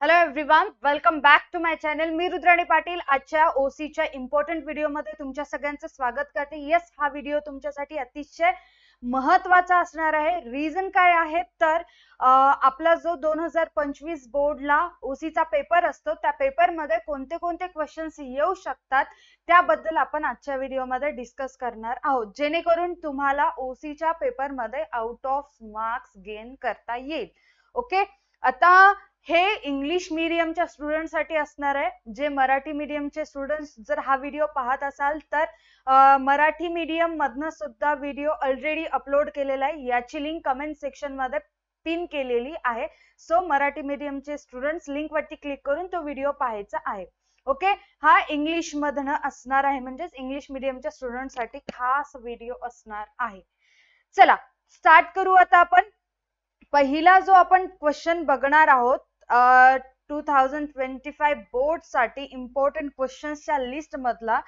Hello everyone, welcome back to my channel. मी रुद्राणी पाटील आजच्या ओसीच्या इम्पॉर्टंट व्हिडिओमध्ये तुमच्या सगळ्यांचं स्वागत करते. येस, हा व्हिडिओ तुमच्यासाठी अतिशय महत्त्वाचा असणार आहे. रिझन काय आहे तर आपला जो 2025 बोर्डला ओसीचा पेपर असतो त्या पेपरमध्ये कोणते कोणते क्वेश्चन्स येऊ शकतात त्याबद्दल आपण आजच्या व्हिडिओमध्ये डिस्कस करणार आहोत, जेणेकरून तुम्हाला ओसीच्या पेपरमध्ये आउट ऑफ मार्क्स गेन करता येईल. ओके, आता हे इंग्लिश मीडियमच्या स्टुडंटसाठी असणार आहे. जे मराठी मीडियमचे स्टुडंट्स जर हा व्हिडिओ पाहत असाल तर मराठी मीडियम मधनं सुद्धा व्हिडिओ ऑलरेडी अपलोड केलेला आहे. याची लिंक कमेंट सेक्शन मध्ये पिन केलेली आहे. सो मराठी मीडियमचे स्टुडंट्स लिंक वरती क्लिक करून तो व्हिडिओ पाहायचा आहे. ओके, हा इंग्लिश मधनं असणार आहे, म्हणजेच इंग्लिश मीडियमच्या स्टुडंटसाठी खास व्हिडिओ असणार आहे. चला स्टार्ट करू. आता आपण पहिला जो आपण क्वेश्चन बघणार आहोत 2025 बोर्ड साठी इम्पॉर्टंट क्वेश्चन्सच्या लिस्ट मधला,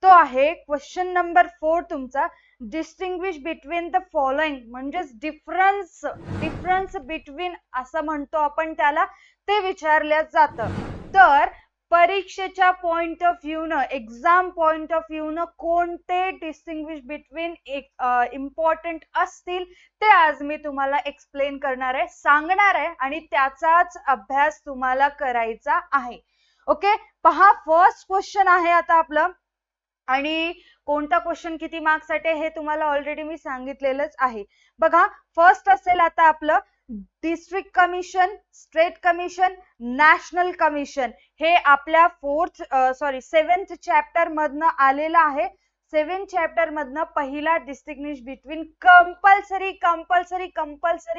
तो आहे क्वेश्चन नंबर 4 तुमचा. डिस्टिंग्विश बिटवीन द फॉलोइंग, म्हणजेच डिफरन्स बिटवीन असं म्हणतो आपण त्याला, ते विचारल्या जातं. तर परीक्षेच्या पॉइंट ऑफ व्ह्यू न, एक्झाम पॉइंट ऑफ व्ह्यू न कोणते डिस्टिंग्विश बिटवीन इम्पॉर्टंट असतील ते आज मी तुम्हाला एक्सप्लेन करणार आहे, सांगणार आहे, आणि त्याचाच अभ्यास तुम्हाला करायचा आहे. ओके, पहा फर्स्ट क्वेश्चन आहे आता आपलं, आणि कोणता क्वेश्चन किती मार्क्स साठी हे तुम्हाला ऑलरेडी मी सांगितलेलंच आहे. बघा, फर्स्ट असेल आता आपलं district commission, state commission, national commission. हे आपल्या सेव्हन्थ चॅप्टर मधनं आलेलं आहे. 7 चॅप्टर मधनं पहिला डिस्टिंग्विश बिटवीन कंपल्सरी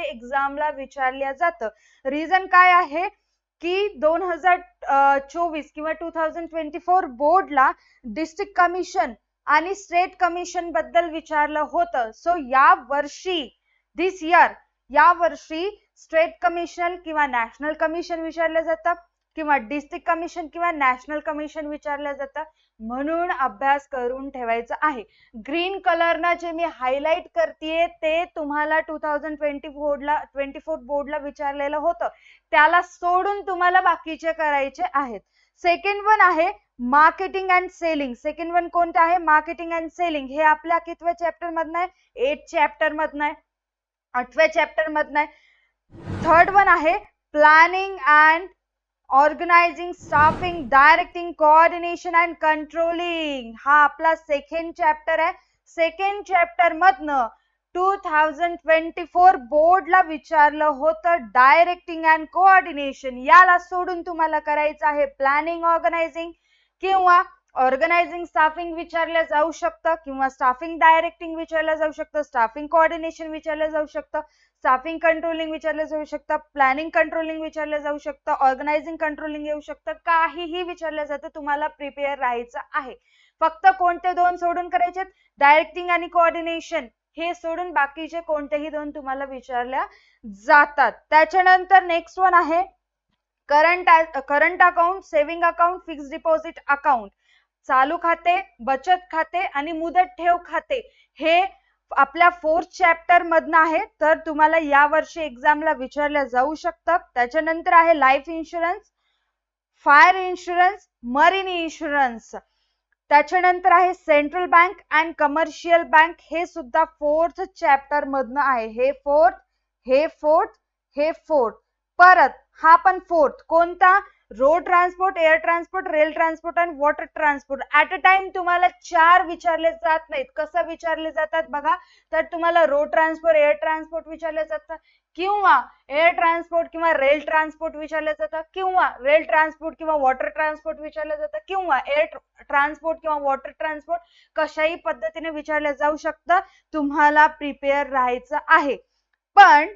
एक्झामला विचारल्या जातं. रिझन काय आहे की 2024 किंवा 2024 बोर्डला डिस्ट्रिक्ट कमिशन आणि स्टेट कमिशन बद्दल विचारलं होतं. सो या वर्षी स्टेट कमिशन किंवा नॅशनल कमिशन विचारलं जातं, किंवा डिस्ट्रिक्ट कमिशन किंवा नॅशनल कमिशन विचारलं जातं. म्हणून अभ्यास करून ठेवायचा आहे. ग्रीन कलरनं जे मी हायलाइट करतेय ते तुम्हाला 2024 बोर्डला विचारलेलं होतं, त्याला सोडून तुम्हाला बाकीचे करायचे आहेत. सेकंड वन आहे marketing and selling. Second one कोणतं आहे? Marketing and selling. हे आपल्या कितव्या चॅप्टर मधनं आहे? 8 चॅप्टर मधनं आहे, 8व्या चॅप्टर मधनं आहे. थर्ड वन आहे planning and organising, staffing, directing, coordination and controlling. हा आपला सेकंड चॅप्टर आहे. सेकंड चॅप्टर मधनं 2024 बोर्डला विचारलं होतं डायरेक्टिंग अँड कोऑर्डिनेशन. याला सोडून तुम्हाला करायचं आहे प्लॅनिंग ऑर्गनायझिंग, किंवा ऑर्गनायझिंग स्टाफिंग विचारलं जाऊ शकतं, किंवा स्टाफिंग डायरेक्टिंग विचारलं जाऊ शकतं, स्टाफिंग कोऑर्डिनेशन विचारलं जाऊ शकतं, स्टाफिंग कंट्रोलिंग विचारलं जाऊ शकतं, प्लॅनिंग कंट्रोलिंग विचारलं जाऊ शकतं, ऑर्गनायझिंग कंट्रोलिंग येऊ शकतं, काहीही विचारलं जातं. तुम्हाला प्रिपेअर राहायचं आहे. फक्त कोणते दोन सोडून करायचे? डायरेक्टिंग आणि कोऑर्डिनेशन. हे सोडून बाकीचे कोणतेही दोन तुम्हाला विचारल्या जातात. त्याच्यानंतर नेक्स्ट वन आहे current account, saving account, fixed deposit account. चालू खाते, बचत खाते आणि मुदत ठेव खाते हे आपल्या 4th चॅप्टर मधनं आहे, तर तुम्हाला या वर्षी एक्झामला विचारल्या जाऊ शकतं. त्याच्यानंतर आहे life insurance, fire insurance, marine insurance. त्याच्यानंतर आहे central bank and commercial bank. हे सुद्धा 4th चॅप्टर मधनं आहे. हे फोर्थ, परत हा पण 4th. कोणता? Road transport, air transport, rail transport आणि water transport. At a time तुम्हाला 4 विचारले जात नाहीत. कसं विचारले जातात बघा, तर तुम्हाला रोड ट्रान्सपोर्ट, एअर ट्रान्सपोर्ट विचारले जातं, किंवा एअर ट्रान्सपोर्ट किंवा रेल ट्रान्सपोर्ट विचारलं जातं, किंवा रेल ट्रान्सपोर्ट किंवा वॉटर ट्रान्सपोर्ट विचारलं जातं, किंवा एअर ट्रान्सपोर्ट किंवा वॉटर ट्रान्सपोर्ट. कशाही पद्धतीने विचारलं जाऊ शकतं. तुम्हाला प्रिपेअर राहायचं आहे. पण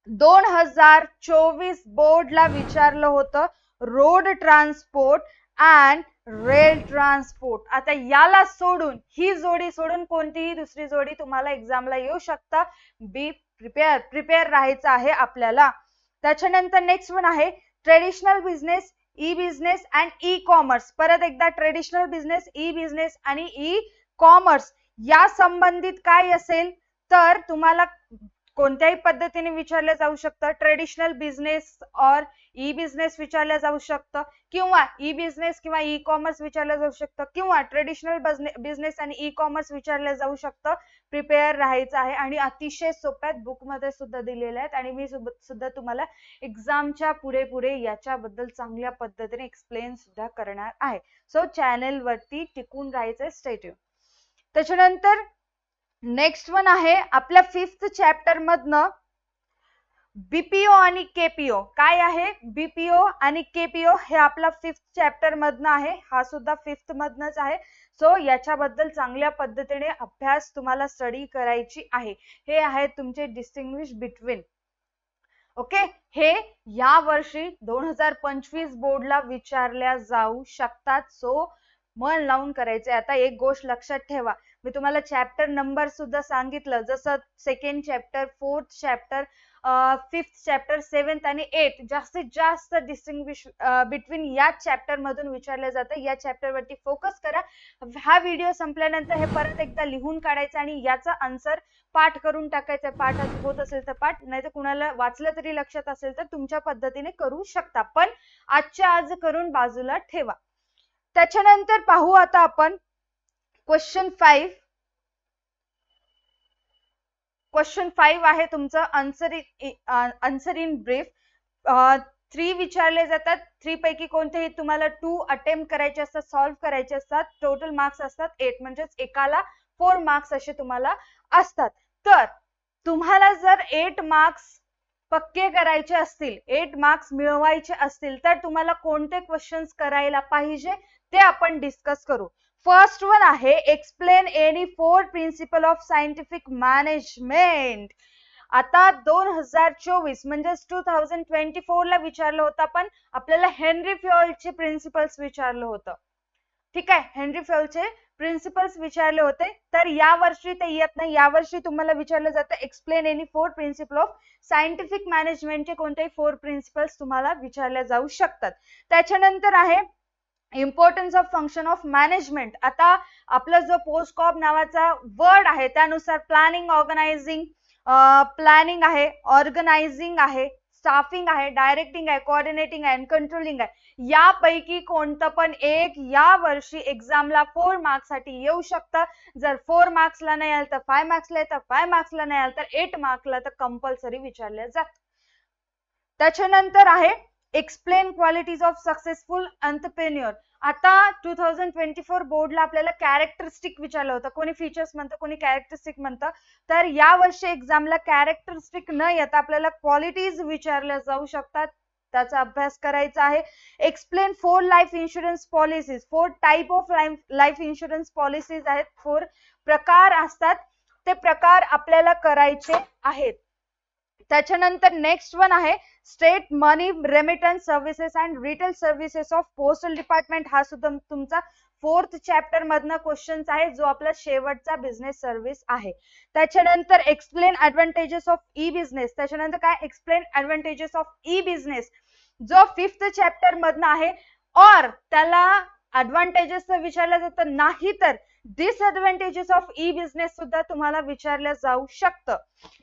2024 बोर्डला विचारलं होतं road transport and rail transport. आता याला सोडून, ही जोडी सोडून कोणतीही दुसरी जोडी तुम्हाला एक्झामला येऊ शकता. बी प्रिपेअर राहायचं आहे आपल्याला. त्याच्यानंतर नेक्स्ट वन आहे traditional business, e business and e commerce. परत एकदा ट्रेडिशनल बिझनेस, ई बिझनेस आणि ई कॉमर्स या संबंधित काय असेल तर तुम्हाला कोणत्याही पद्धतीने विचारलं जाऊ शकतं. ट्रेडिशनल बिझनेस और ई बिझनेस विचारलं जाऊ शकतं, किंवा ई बिझनेस किंवा ई कॉमर्स विचारलं जाऊ शकतं, किंवा ट्रेडिशनल बिझनेस आणि ई कॉमर्स विचारलं जाऊ शकतं. प्रिपेअर राहायचं आहे आणि अतिशय सोप्यात बुकमध्ये सुद्धा दिलेले आहेत आणि मी सुद्धा तुम्हाला एक्झामच्या पुढे पुढे याच्याबद्दल चांगल्या पद्धतीने एक्सप्लेन सुद्धा करणार आहे. सो चॅनल वरती टिकून राहायचं, स्टे ट्यून. त्याच्यानंतर नेक्स्ट वन आहे आपल्या 5th चॅप्टर मधनं बीपीओ आणि केपीओ. काय आहे बीपीओ आणि केपीओ? हे आपला 5th चॅप्टर मधनं आहे, हा सुद्धा 5th मधनच आहे. सो याच्याबद्दल चांगल्या पद्धतीने अभ्यास तुम्हाला स्टडी करायची आहे. हे आहे तुमचे डिस्टिंग्विश बिटवीन. ओके, हे या वर्षी 2025 बोर्डला विचारल्या जाऊ शकतात. सो मन लावून करायचे. आता एक गोष्ट लक्षात ठेवा, मी तुम्हाला चॅप्टर नंबर सुद्धा सांगितलं, जसं 2nd chapter, 4th chapter, 5th chapter, 7th आणि 8th जास्तीत जास्त डिस्टिंग्विश बिटवीन या चॅप्टर मधून विचारले जातं. या चॅप्टर वरती फोकस करा. हा व्हिडिओ संपल्यानंतर हे परत एकदा लिहून काढायचं आणि याचा आन्सर पाठ करून टाकायचा. पाठ होत असेल तर पाठ, नाही तर कुणाला वाचलं तरी लक्षात असेल तर तुमच्या पद्धतीने करू शकता, पण आजच्या आज करून बाजूला ठेवा. त्याच्यानंतर पाहू आता आपण क्वेश्चन 5. क्वेश्चन 5 आहे तुमचं आन्सर इन ब्रीफ. 3 विचारले जातात. 3 पैकी कोणतेही तुम्हाला 2 अटेम्प्ट करायचे असतात, सॉल्व्ह करायचे असतात. टोटल मार्क्स असतात 8, म्हणजेच एकाला 4 मार्क्स असे तुम्हाला असतात. तर तुम्हाला जर 8 मार्क्स पक्के करायचे असतील, 8 मार्क्स मिळवायचे असतील, तर तुम्हाला कोणते क्वेश्चन्स करायला पाहिजे ते आपण डिस्कस करू. फर्स्ट वन आहे explain any 4 principle of scientific management. आता 2024 म्हणजेच 2024 ला विचारलं होतं, पण आपल्याला हेनरी फ्योलचे प्रिन्सिपल्स विचारलं होतं. ठीक आहे, हेनरी फ्योलचे प्रिन्सिपल्स विचारले होते. तर या वर्षी ते येत नाही. या वर्षी तुम्हाला विचारलं जातं explain any 4 principle of scientific मॅनेजमेंटचे कोणतेही 4 प्रिन्सिपल्स तुम्हाला विचारले जाऊ शकतात. त्याच्यानंतर आहे importance of function of management. आता आपला जो पोस्टकॉप नावाचा वर्ड आहे त्यानुसार प्लॅनिंग, प्लॅनिंग आहे, ऑर्गनायझिंग आहे, स्टाफिंग आहे, डायरेक्टिंग आहे, कोऑर्डिनेटिंग आहे आणि कंट्रोलिंग आहे. यापैकी कोणतं पण एक या वर्षी एक्झामला 4 मार्क्स साठी येऊ शकतं. जर 4 मार्क्सला नाही आलं तर 5 मार्क्सला येतं, 5 मार्क्सला नाही आलं तर 8 मार्क्सला तर कंपल्सरी विचारले जात. त्याच्यानंतर आहे explain qualities of successful entrepreneur. आता 2024 बोर्डला आपल्याला कॅरेक्टरिस्टिक विचारलं होतं. कोणी फीचर्स म्हणतं, कोणी कॅरेक्टरिस्टिक म्हणतं. तर या वर्षी एक्झामला कॅरेक्टरिस्टिक न येता आपल्याला क्वालिटीज विचारल्या जाऊ शकतात. त्याचा अभ्यास करायचा आहे. Explain 4 life insurance policies. 4 type of life insurance policies आहेत. 4 प्रकार असतात, ते प्रकार आपल्याला करायचे आहेत. त्याच्यानंतर नेक्स्ट वन आहे state money remittance services and retail services of postal department. हा सुद्धा तुमचा 4th चॅप्टर मधनं क्वेश्चन्स आहे, जो आपला शेवटचा बिझनेस सर्व्हिस आहे. त्याच्यानंतर explain advantages of e business. त्याच्यानंतर काय explain advantages of e business, जो 5th चॅप्टर मधनं आहे. और त्याला ऍडव्हान्टेजेस विचारलं जातं, नाही तर डिसएडव्हान्टेजेस ऑफ ई बिझनेस सुद्धा तुम्हाला विचारलं जाऊ शकतं.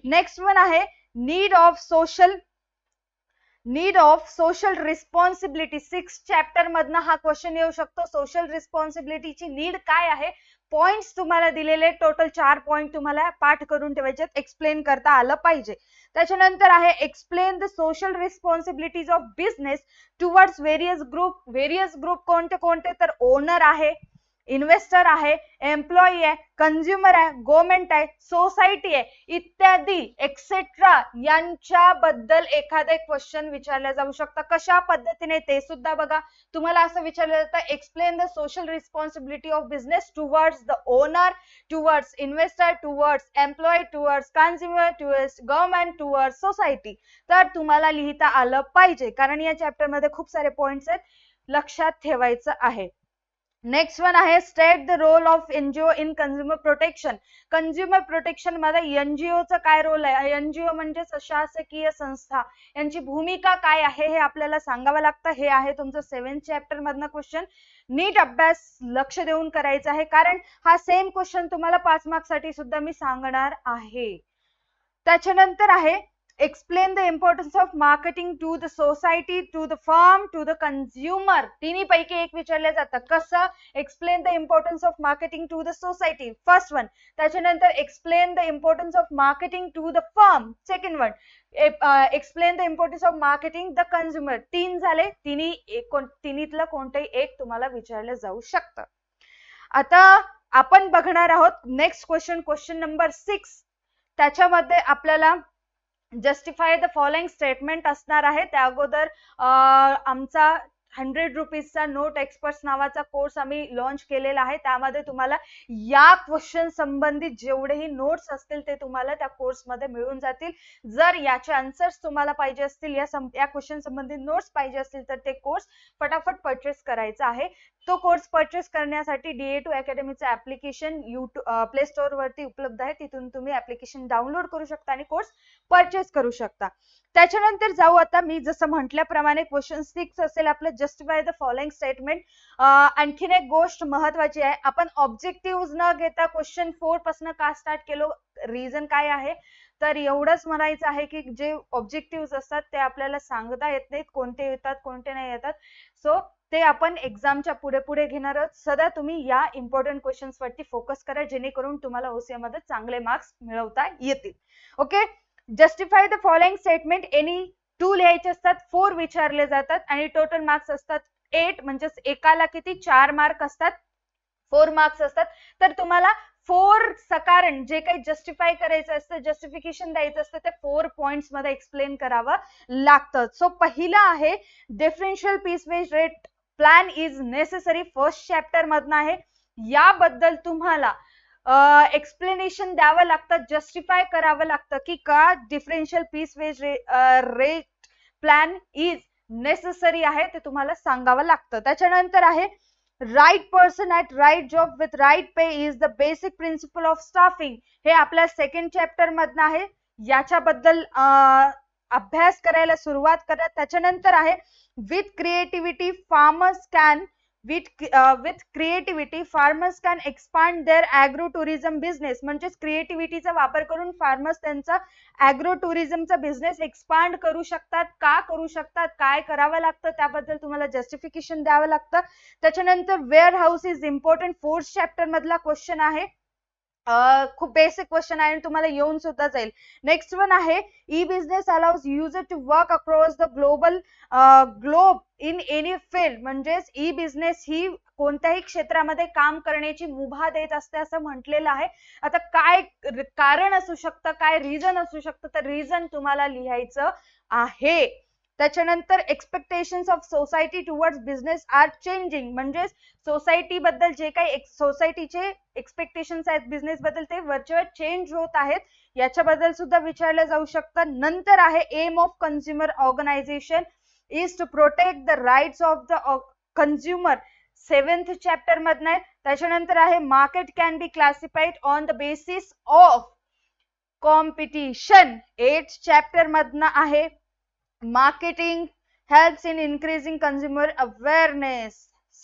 नेक्स्ट वन आहे need of social responsibility. 6th chapter मधनं हा क्वेश्चन येऊ शकतो. सोशल रिस्पॉन्सिबिलिटीची नीड काय आहे, पॉइंट्स तुम्हाला दिलेले, टोटल 4 पॉइंट तुम्हाला पाठ करून ठेवायचे, एक्सप्लेन करता आलं पाहिजे. त्याच्यानंतर आहे explain the social responsibilities of business towards various group. Various group कोणते कोणते, तर ओनर आहे, इन्व्हेस्टर आहे, एम्प्लॉई आहे, कंझ्युमर आहे, गव्हर्नमेंट आहे, सोसायटी आहे, इत्यादी एक्सेट्रा यांच्याबद्दल एखादे क्वेश्चन विचारले जाऊ शकतं. कशा पद्धतीने ते सुद्धा बघा. तुम्हाला असं विचारलं जातं explain the social responsibility of business towards the owner, towards investor, towards employee, towards consumer, towards government, towards society. तर तुम्हाला लिहिता आलं पाहिजे, कारण या चॅप्टर मध्ये खूप सारे पॉइंट्स आहेत, लक्षात ठेवायचं आहे. नेक्स्ट वन आहे state the role of NGO in consumer protection. Consumer protection मध्ये एनजीओचा काय रोल आहे, एनजीओ म्हणजे अशासकीय संस्था, यांची भूमिका काय आहे हे आपल्याला सांगावं लागतं. हे आहे तुमचं 7th चॅप्टर मधनं क्वेश्चन. नीट अभ्यास लक्ष देऊन करायचा आहे, कारण हा सेम क्वेश्चन तुम्हाला 5 मार्क्स साठी सुद्धा मी सांगणार आहे. त्याच्यानंतर आहे explain the importance of marketing to the society, to the firm, to the consumer. तिन्ही पैकी एक विचारले जातं. कसं? Explain the importance of marketing to the society, first one. त्याच्यानंतर explain the importance of marketing to the firm, second one. Explain the importance of marketing the consumer. 3 झाले. तिन्हीतलं कोणतंही एक तुम्हाला विचारलं जाऊ शकतं. आता आपण बघणार आहोत नेक्स्ट क्वेश्चन नंबर 6. त्याच्यामध्ये आपल्याला जस्टिफाय द फॉलोइंग स्टेटमेंट असणार आहे. त्या अगोदर आमचा 100 रुपीजचा नोट एक्सपर्ट्स नावाचा कोर्स आम्ही लॉन्च केलेला आहे. त्यामध्ये तुम्हाला या क्वेश्चन संबंधित जेवढेही नोट्स असतील ते तुम्हाला त्या कोर्समध्ये मिळून जातील. जर याचे आन्सर्स तुम्हाला पाहिजे असतील, या क्वेश्चन संबंधित नोट्स पाहिजे असतील तर ते कोर्स फटाफट परचेस करायचा आहे. तो कोर्स परचेस करण्यासाठी DA2 अकॅडमीचं ऍप्लिकेशन प्ले स्टोअर वरती उपलब्ध आहे. तिथून तुम्ही ऍप्लिकेशन डाउनलोड करू शकता आणि कोर्स परचेस करू शकता. त्याच्यानंतर जाऊ आता मी जसं म्हटल्याप्रमाणे क्वेश्चन 6 असेल आपलं जस्टिफाय द फॉलोइंग स्टेटमेंट. आणखीन एक गोष्ट महत्वाची आहे, आपण ऑब्जेक्टिव्ह न घेता क्वेश्चन 4 पासून का स्टार्ट केलो, रिझन काय आहे तर एवढंच म्हणायचं आहे की जे ऑब्जेक्टिव्ह असतात ते आपल्याला सांगता येत नाहीत, कोणते येतात कोणते नाही येतात. सो ते आपण एक्झामच्या पुढे पुढे घेणार आहोत. सध्या तुम्ही या इम्पॉर्टंट क्वेश्चन्स वरती फोकस करा जेणेकरून तुम्हाला OCM मध्ये चांगले मार्क्स मिळवता येतील. Okay, justify the following statement. Any 2 लिहायचे असतात, 4 विचारले जातात आणि टोटल मार्क्स असतात 8. म्हणजे एकाला किती 4 मार्क असतात, 4 मार्क्स असतात. तर तुम्हाला 4 सकारण जे काही जस्टिफाय करायचं असतं, जस्टिफिकेशन द्यायचं असतं ते 4 पॉइंट्स मध्ये एक्सप्लेन करावं लागतं. सो पहिला आहे differential piece wage rate plan is necessary, first chapter मधनं आहे. याबद्दल तुम्हाला एक्सप्लेनेशन द्यावं लागतं, जस्टिफाय करावं लागतं की का differential piece wage rate plan is necessary आहे ते तुम्हाला सांगावं लागतं. त्याच्यानंतर आहे right person at right job with right pay is the basic principle of staffing. हे आपल्या सेकंड चॅप्टर मधनं आहे. याच्याबद्दल अभ्यास करायला सुरुवात करा. त्याच्यानंतर आहे with creativity farmers can with creativity farmers can expand their agro tourism business. म्हणजेच क्रिएटिव्हिटीचा वापर करून फार्मर्स त्यांचा ऍग्रो टुरिझमचा बिझनेस एक्सपांड करू शकतात. का करू शकतात, काय करावं लागतं त्याबद्दल तुम्हाला जस्टिफिकेशन द्यावं लागतं. त्याच्यानंतर warehouse is important, 4th chapter मधला क्वेश्चन आहे. खूप बेसिक क्वेश्चन आहे आणि तुम्हाला येऊन सुद्धा जाईल. नेक्स्ट वन आहे e business allows user to work across the globe in any field. म्हणजेच ई बिझनेस ही कोणत्याही क्षेत्रामध्ये काम करण्याची मुभा देत असते असं म्हटलेलं आहे. आता काय कारण असू शकतं, काय रिझन असू शकतं, तर रिझन तुम्हाला लिहायचं आहे. त्याच्यानंतर expectations of society towards business are changing. म्हणजे सोसायटी बद्दल जे काही सोसायटीचे एक्सपेक्टेशन्स आहेत बिझनेस बद्दल ते वरचेवर चेंज होत आहेत, याच्याबद्दल सुद्धा विचारलं जाऊ शकतं. नंतर आहे aim of consumer organisation is to protect the rights of the consumer, 7th chapter मधनं आहे. त्याच्यानंतर आहे market can be classified on the basis of competition, 8th chapter मधनं आहे. Marketing helps in increasing consumer awareness,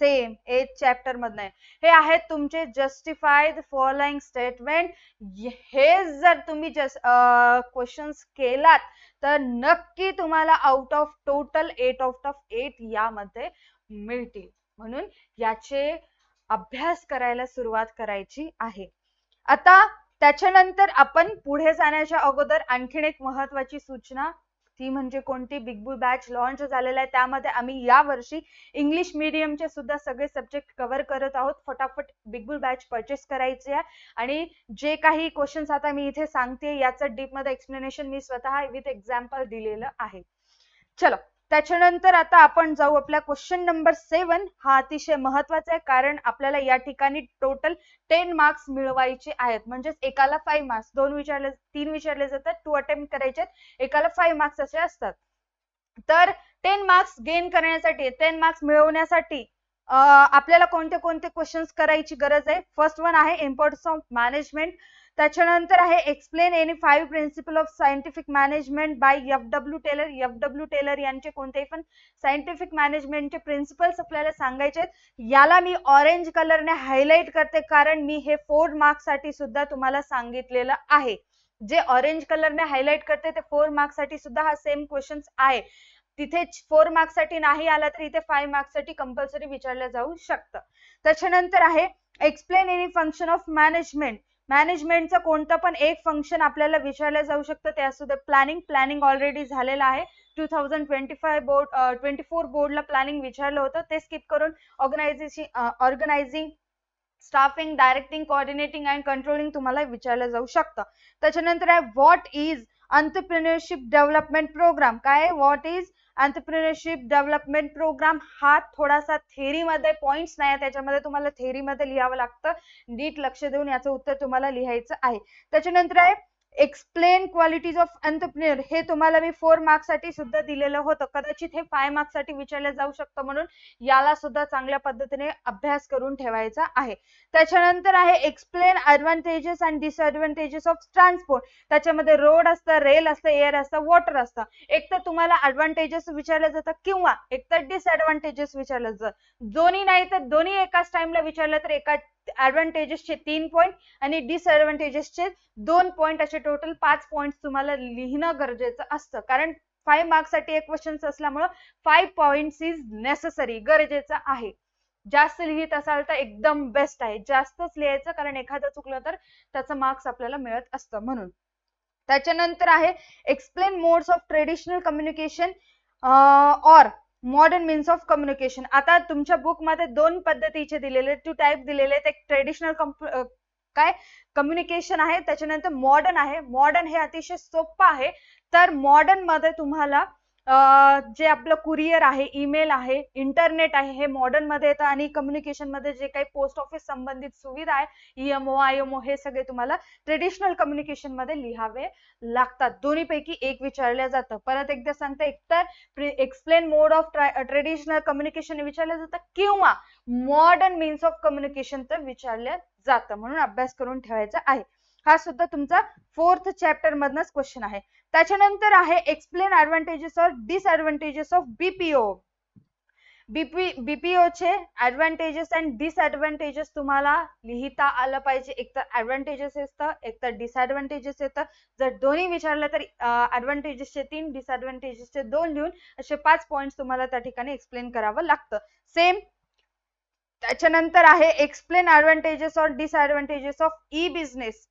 same 8th chapter मधनं आहे. हे आहेत तुमचे जस्टिफाय द फॉलोइंग स्टेटमेंट. हे जर तुम्ही क्वेश्चन्स केलात तर नक्की तुम्हाला आउट ऑफ टोटल 8 यामध्ये मिळतील. म्हणून याचे अभ्यास करायला सुरुवात करायची आहे. आता त्याच्यानंतर आपण पुढे जाण्याच्या अगोदर आणखीन एक महत्वाची सूचना, ती म्हणजे कोणती, बिग बुल बॅच लॉन्च झालेला आहे. त्यामध्ये आम्ही यावर्षी इंग्लिश मीडियमचे सुद्धा सगळे सब्जेक्ट कव्हर करत आहोत. फटाफट बिग बुल बॅच परचेस करायची आहे आणि जे काही क्वेश्चन्स आता मी इथे सांगते याचं डीप मध्ये एक्सप्लेनेशन मी स्वतः विथ एक्झाम्पल दिलेलं आहे. चलो, त्याच्यानंतर आता आपण जाऊ आपल्या क्वेश्चन नंबर 7. हा अतिशय महत्वाचा आहे कारण आपल्याला या ठिकाणी टोटल 10 मार्क्स मिळवायचे आहेत. म्हणजे एकाला 5 मार्क्स, 3 विचारले जातात, 2 अटेम्प्ट करायचे, एकाला 5 मार्क्स असे असतात. तर 10 मार्क्स गेन करण्यासाठी, 10 मार्क्स मिळवण्यासाठी आपल्याला कोणते कोणते क्वेश्चन्स करायची गरज आहे. फर्स्ट वन आहे इम्पॉर्टन्स ऑफ मॅनेजमेंट. त्याच्यानंतर आहे explain any 5 principle of scientific management by FW Taylor. FW Taylor यांचे कोणतेही पण सायंटिफिक मॅनेजमेंटचे प्रिन्सिपल्स आपल्याला सांगायचे आहेत. याला मी ऑरेंज कलरने हायलाइट करते कारण मी हे 4 मार्क्स साठी सुद्धा तुम्हाला सांगितलेलं आहे. जे ऑरेंज कलरने हायलाइट करते ते 4 मार्क्स साठी सुद्धा हा सेम क्वेश्चन आहे. तिथे 4 मार्क्स साठी नाही आला तर इथे 5 मार्क्स साठी कंपल्सरी विचारलं जाऊ शकतं. त्याच्यानंतर आहे explain any function of management. मॅनेजमेंटचं कोणतं पण एक फंक्शन आपल्याला विचारलं जाऊ शकतं. ते असू दे प्लॅनिंग ऑलरेडी झालेलं आहे. 2025 बोर्ड 24 बोर्डला प्लॅनिंग विचारलं होतं, ते स्किप करून organising, staffing, directing, coordinating and controlling तुम्हाला विचारलं जाऊ शकतं. त्याच्यानंतर आहे what is entrepreneurship development programme. काय what is entrepreneurship development programme हा थोडासा थेअरीमध्ये पॉइंट्स नाही, त्याच्यामध्ये तुम्हाला थेअरीमध्ये लिहावं लागतं. नीट लक्ष देऊन याचं उत्तर तुम्हाला लिहायचं आहे. त्याच्यानंतर आहे एक्सप्लेन क्वालिटीज ऑफ एंटरप्रेन्योर. हे तुम्हाला मी 4 मार्क्स साठी सुद्धा दिलेलं होतं, कदाचित हे 5 मार्क्स साठी विचारलं जाऊ शकतं, म्हणून याला सुद्धा चांगल्या पद्धतीने अभ्यास करून ठेवायचा आहे. त्याच्यानंतर आहे explain advantages and disadvantages of transport. त्याच्यामध्ये रोड असतं, रेल असतं, एअर असतं, वॉटर असतं. एक तर तुम्हाला ऍडव्हान्टेजेस विचारलं जातं किंवा एक तर डिसएडव्हान्टेजेस विचारलं जातं. दोन्ही नाही तर दोन्ही एकाच टाइमला विचारलं तर एका ऍडव्हान्टेजेसचे 3 पॉईंट आणि डिसएडव्हान्टेजेसचे 2 पॉईंट, असे टोटल 5 पॉईंट तुम्हाला लिहिणं गरजेचं असतं. कारण 5 मार्क्स साठी एक क्वेश्चन असल्यामुळे 5 पॉइंट्स इज नेसेसरी, गरजेचं आहे. जास्त लिहित असाल तर एकदम बेस्ट आहे, जास्तच लिहायचं, कारण एखादं चुकलं तर त्याचं मार्क्स आपल्याला मिळत असतं म्हणून. त्याच्यानंतर आहे explain modes of traditional communication or modern means of communication. आता तुमच्या बुक मध्ये 2 पद्धतीचे दिलेले, 2 टाइप दिलेले आहेत. एक ट्रेडिशनल काय कम्युनिकेशन आहे, त्याच्यानंतर मॉडर्न आहे. मॉडर्न हे अतिशय सोपं आहे. तर मॉडर्न मध्ये तुम्हाला जे आपलं कुरिअर आहे, ईमेल आहे, इंटरनेट आहे, हे मॉडर्न मध्ये येतं. आणि कम्युनिकेशन मध्ये जे काही पोस्ट ऑफिस संबंधित सुविधा आहे, ईएमओ, आयएमओ, हे सगळे तुम्हाला ट्रेडिशनल कम्युनिकेशन मध्ये लिहावे लागतात. दोन्हीपैकी एक विचारलं जातं. परत एकदा सांगते, एकतर explain mode of traditional communication विचारलं जातं किंवा मॉडर्न मीन्स ऑफ कम्युनिकेशन तर विचारलं जातं, म्हणून अभ्यास करून ठेवायचा आहे. हा सुद्धा तुमचा 4th चॅप्टर मधनच क्वेश्चन आहे. त्याच्यानंतर आहे explain advantages or disadvantages of BPO. BPO चे ऍडव्हान्टेजेस अँड डिसएडव्हान्टेजेस तुम्हाला लिहिता आलं पाहिजे. एक तर ऍडव्हान्टेजेस येतं, एक तर डिसएडव्हान्टेजेस येतं. जर दोन्ही विचारलं तर ऍडव्हान्टेजेसचे 3, डिसएडव्हान्टेजेसचे 2 लिहून असे 5 पॉइंट्स तुम्हाला त्या ठिकाणी एक्सप्लेन करावं लागतं. सेम त्याच्यानंतर आहे explain advantages or disadvantages of e business.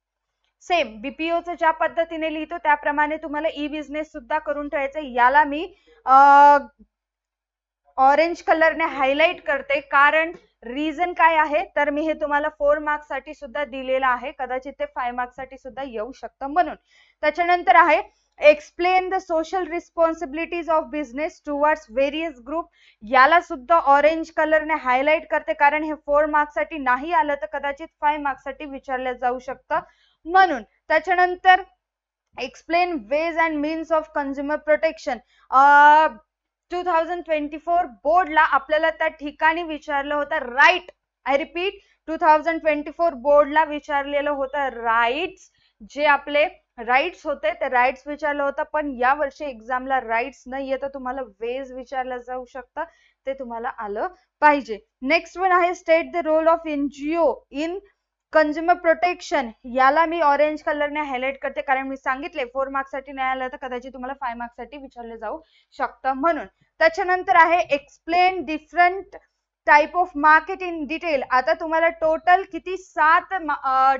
Same बीपीओचं ज्या पद्धतीने लिहितो त्याप्रमाणे तुम्हाला ई बिझनेस सुद्धा करून ठेवायचं. याला मी ऑरेंज कलरने हायलाइट करते, कारण रिझन काय आहे तर मी हे तुम्हाला 4 मार्क्स साठी सुद्धा दिलेलं आहे, कदाचित ते 5 मार्क्स साठी सुद्धा येऊ शकतं म्हणून. त्याच्यानंतर आहे explain the social responsibilities of business towards various group. याला सुद्धा ऑरेंज कलरने हायलाइट करते, कारण हे 4 मार्क्स साठी नाही आलं तर कदाचित 5 मार्क्स साठी विचारलं जाऊ शकतं म्हणून. त्याच्यानंतर explain ways and means of consumer protection. 2024 बोर्डला आपल्याला त्या ठिकाणी विचारलं होतं राईट. आय रिपीट, 2024 बोर्डला विचारलेलं होतं राईट्स. जे आपले राईट्स होते ते राईट्स विचारलं होतं, पण या वर्षी एक्झामला राईट्स नाही येतं, तुम्हाला वेज विचारलं जाऊ शकतं, ते तुम्हाला आलं पाहिजे. नेक्स्ट वन आहे state the role of NGO in consumer protection. याला मी ऑरेंज कलरने हायलाइट करते, कारण मी सांगितले 4 मार्क्स साठी नाही आलं तर कदाचित तुम्हाला 5 मार्क्स साठी विचारलं जाऊ शकतं म्हणून. त्याच्यानंतर आहे explain different type of market in detail. आता तुम्हाला टोटल किती 7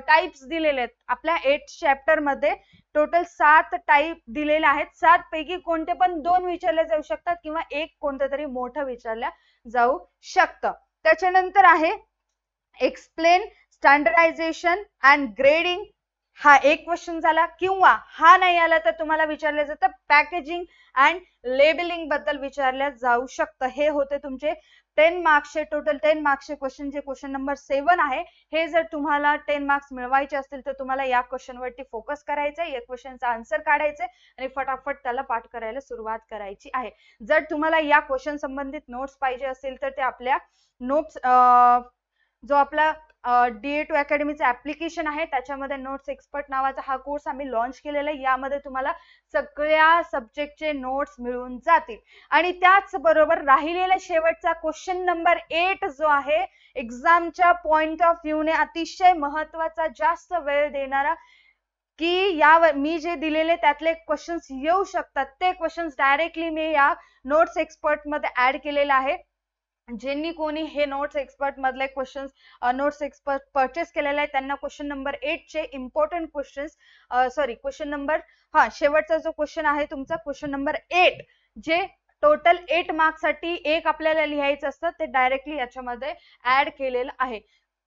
टाइप्स दिलेले आहेत. आपल्या 8th चॅप्टर मध्ये टोटल 7 टाइप दिलेले आहेत. 7 पैकी कोणते पण 2 विचारले जाऊ शकतात किंवा एक कोणतं तरी मोठं विचारलं जाऊ शकतं. त्याच्यानंतर आहे एक्सप्लेन स्टँडर्डायझेशन अँड ग्रेडिंग. हा एक क्वेश्चन झाला, किंवा हा नाही आला तर तुम्हाला विचारलं जातं पॅकेजिंग अँड लेबलिंग बद्दल विचारलं जाऊ शकतं. हे होते तुमचे 10 मार्क्सचे टोटल 10 मार्क्सचे क्वेश्चन, जे क्वेश्चन नंबर 7 आहे. हे जर तुम्हाला 10 मार्क्स मिळवायचे असतील तर तुम्हाला या क्वेश्चन वरती फोकस करायचा आहे, या क्वेश्चनचा आन्सर काढायचे आणि फटाफट त्याला पाठ करायला सुरुवात करायची आहे. जर तुम्हाला या क्वेश्चन संबंधित नोट्स पाहिजे असतील तर ते आपल्या नोट्स जो आपला DA2 अकॅडमीचं ऍप्लिकेशन आहे त्याच्यामध्ये नोट्स एक्सपर्ट नावाचा हा कोर्स आम्ही लॉन्च केलेला आहे. यामध्ये तुम्हाला सगळ्या सब्जेक्टचे नोट्स मिळून जातील. आणि त्याच बरोबर राहिलेला शेवटचा क्वेश्चन नंबर 8 जो आहे, एक्झामच्या पॉइंट ऑफ व्ह्यूने अतिशय महत्वाचा, जास्त वेळ देणारा, की यावर मी जे दिलेले त्यातले क्वेश्चन्स येऊ शकतात, ते क्वेश्चन्स डायरेक्टली मी या नोट्स एक्सपर्ट मध्ये ऍड केलेलं आहे. ज्यांनी कोणी हे नोट्स एक्सपर्ट मधले क्वेश्चन्स नोट्स एक्सपर्ट परचेस केलेला आहे त्यांना क्वेश्चन नंबर 8 चे इम्पॉर्टंट क्वेश्चन्स क्वेश्चन नंबर शेवटचा जो क्वेश्चन आहे तुमचा क्वेश्चन नंबर 8 जे टोटल 8 मार्क्स साठी एक आपल्याला लिहायचं असतं ते डायरेक्टली याच्यामध्ये ऍड केलेलं आहे.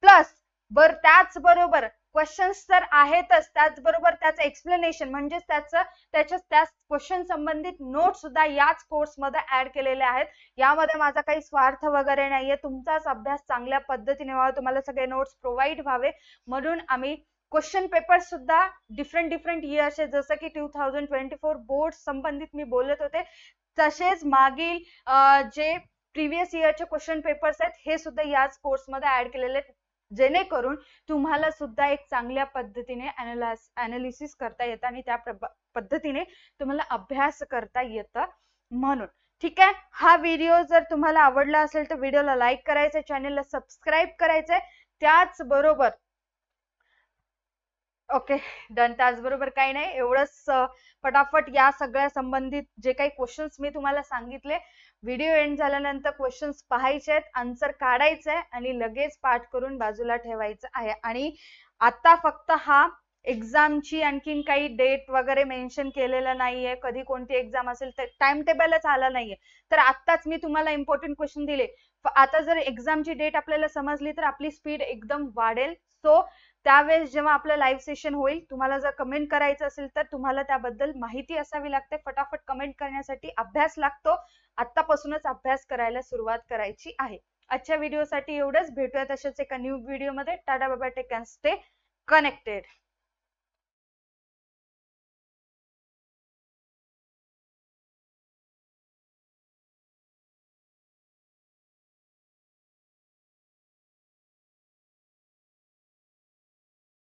प्लस त्याचबरोबर क्वेश्चन्स तर आहेतच, त्याचबरोबर त्याचं एक्सप्लेनेशन म्हणजे त्या क्वेश्चन संबंधित नोट सुद्धा याच कोर्स मध्ये ऍड केलेले आहेत. यामध्ये माझा काही स्वार्थ वगैरे नाहीये, तुमचाच अभ्यास चांगल्या पद्धतीने व्हावा, तुम्हाला सगळे नोट्स प्रोव्हाइड व्हावे म्हणून आम्ही क्वेश्चन पेपर सुद्धा डिफरंट इयर्सचे जसं की 2024 बोर्ड संबंधित मी बोलत होते तसेच मागील जे प्रिव्हियस इयरचे क्वेश्चन पेपर्स आहेत हे सुद्धा याच कोर्स मध्ये ऍड केलेले आहेत, जेणेकरून तुम्हाला सुद्धा एक चांगल्या पद्धतीने अनालिसिस करता येतं आणि त्या पद्धतीने तुम्हाला अभ्यास करता येतं म्हणून. ठीक आहे, हा व्हिडिओ जर तुम्हाला आवडला असेल तर व्हिडिओला लाईक करायचंय, चॅनलला सबस्क्राईब करायचंय, त्याचबरोबर ओके डन. त्याचबरोबर काही नाही, एवढंच फटाफट या सगळ्या संबंधित जे काही क्वेश्चन्स मी तुम्हाला सांगितले व्हिडिओ एंड झाल्यानंतर क्वेश्चन्स पाहायचे आहेत, आन्सर काढायचंय आणि लगेच पाठ करून बाजूला ठेवायचं आहे. आणि आता फक्त हा एक्झामची आणखीन काही डेट वगैरे मेन्शन केलेलं नाहीये, कधी कोणती एक्झाम असेल तर टाइम टेबलच आला नाहीये, तर आत्ताच मी तुम्हाला इम्पॉर्टंट क्वेश्चन दिले. आता जर एक्झामची डेट आपल्याला समजली तर आपली स्पीड एकदम वाढेल. सो त्यावेळेस जेव्हा आपलं लाईव्ह सेशन होईल तुम्हाला जर कमेंट करायचं असेल तर तुम्हाला त्याबद्दल माहिती असावी लागते. फटाफट कमेंट करण्यासाठी अभ्यास लागतो, आतापासूनच अभ्यास करायला सुरुवात करायची आहे. आजच्या व्हिडिओसाठी एवढंच, भेटूया तसेच एका न्यू व्हिडिओ मध्ये. Tata bye bye, take and stay connected.